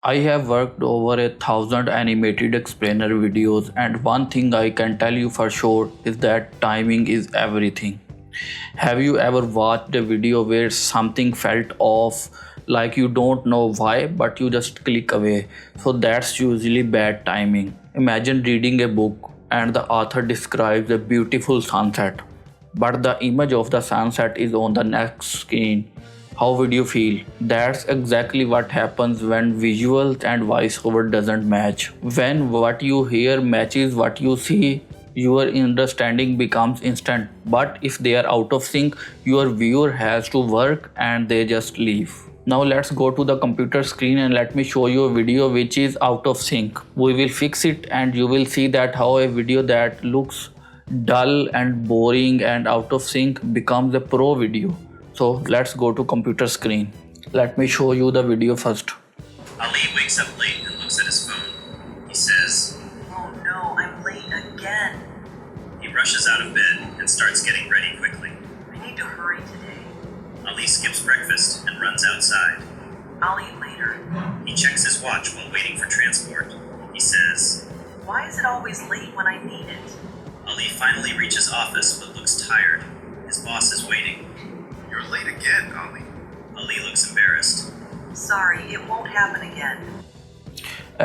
I have worked over 1,000 animated explainer videos, and one thing I can tell you for sure is that timing is everything. Have you ever watched a video where something felt off, like you don't know why, but you just click away? So that's usually bad timing. Imagine reading a book and the author describes a beautiful sunset, but the image of the sunset is on the next screen. How would you feel? That's exactly what happens when visuals and voiceover doesn't match. When what you hear matches what you see, your understanding becomes instant. But if they are out of sync, your viewer has to work and they just leave. Now let's go to the computer screen and let me show you a video which is out of sync. We will fix it and you will see that how a video that looks dull and boring and out of sync becomes a pro video. So let's go to computer screen. Let me show you the video first. Ali wakes up late and looks at his phone. He says, "Oh no, I'm late again. He rushes out of bed and starts getting ready quickly. I need to hurry today. Ali skips breakfast and runs outside. I'll eat later." He checks his watch while waiting for transport. He says, "Why is it always late when I need it?" Ali finally reaches office but looks tired. His boss is waiting. You're late again, Ali. Ali looks embarrassed. "Sorry, it won't happen again."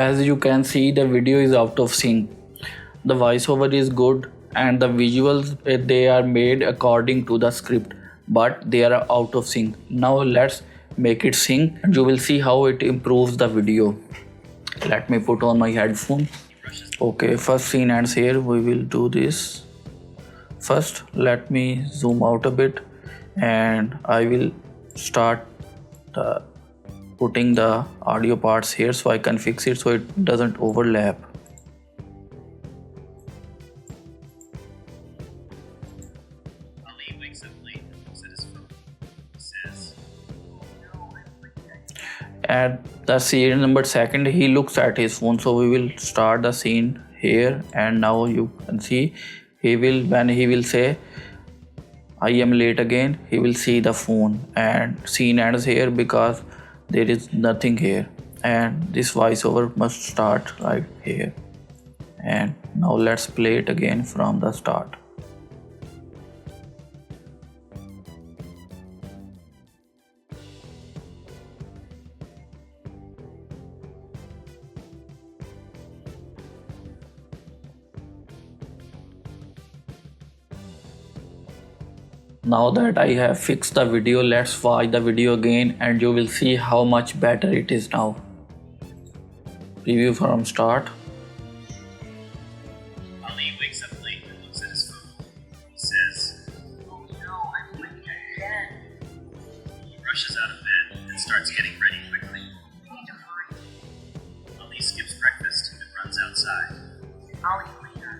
As you can see, the video is out of sync. The voiceover is good and the visuals they are made according to the script, but they are out of sync. Now let's make it sync and you will see how it improves the video. Let me put on my headphone. Okay, first scene ends here. We will do this. First, let me zoom out a bit and I will start putting the audio parts here so I can fix it so it doesn't overlap. Ali wakes up late and looks at his phone. He says, "Oh no, I'm late again." At the scene number second, he looks at his phone, so we will start the scene here and now you can see when he will say I am late again, he will see the phone and scene ends here because there is nothing here and this voiceover must start right here. And now let's play it again from the start. Now that I have fixed the video, let's watch the video again and you will see how much better it is now. Preview from start. Ali wakes up late and looks at his phone. He says, "Oh no, I'm late again. He rushes out of bed and starts getting ready quickly. I need to hurry. Ali skips breakfast and runs outside. I'll eat later."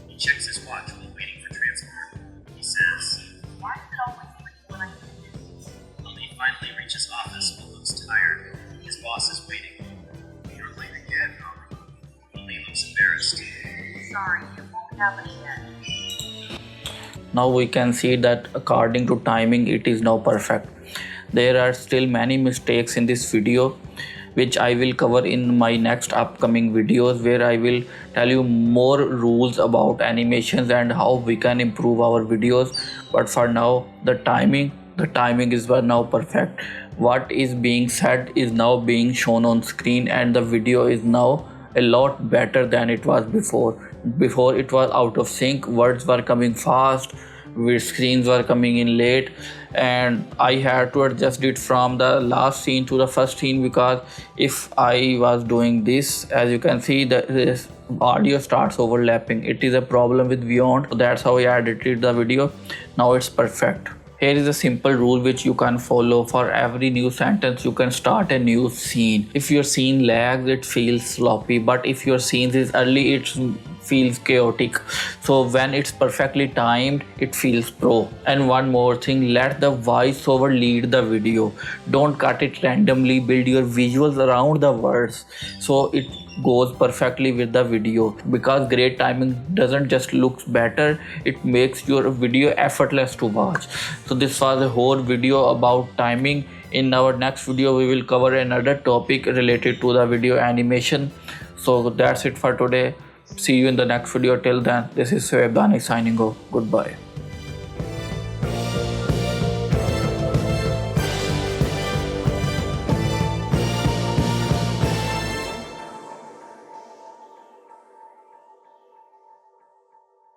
He checks his watch while waiting for transport. He says, "Why is it always late when I need it?" Ali finally reaches office but looks tired. His boss is waiting. You're late again, Ali. Ali looks embarrassed. "Sorry, it won't happen again." Now we can see that according to timing it is now perfect. There are still many mistakes in this video which I will cover in my next upcoming videos where I will tell you more rules about animations and how we can improve our videos. But for now the timing is now perfect. What is being said is now being shown on screen and the video is now a lot better than it was before. Before it was out of sync, words were coming fast, screens were coming in late and I had to adjust it from the last scene to the first scene because if I was doing this, as you can see this audio starts overlapping. It is a problem with Vyond, so that's how I edited the video. Now it's perfect. Here is a simple rule which you can follow. For every new sentence you can start a new scene. If your scene lags it feels sloppy, but if your scene is early it feels chaotic. So when it's perfectly timed it feels pro. And one more thing, let the voiceover lead the video. Don't cut it randomly, build your visuals around the words so it goes perfectly with the video, because great timing doesn't just looks better, it makes your video effortless to watch. So this was a whole video about timing In our next video we will cover another topic related to the video animation. So that's it for today. See you in the next video. Till then, this is Soeb Dani signing off. Goodbye.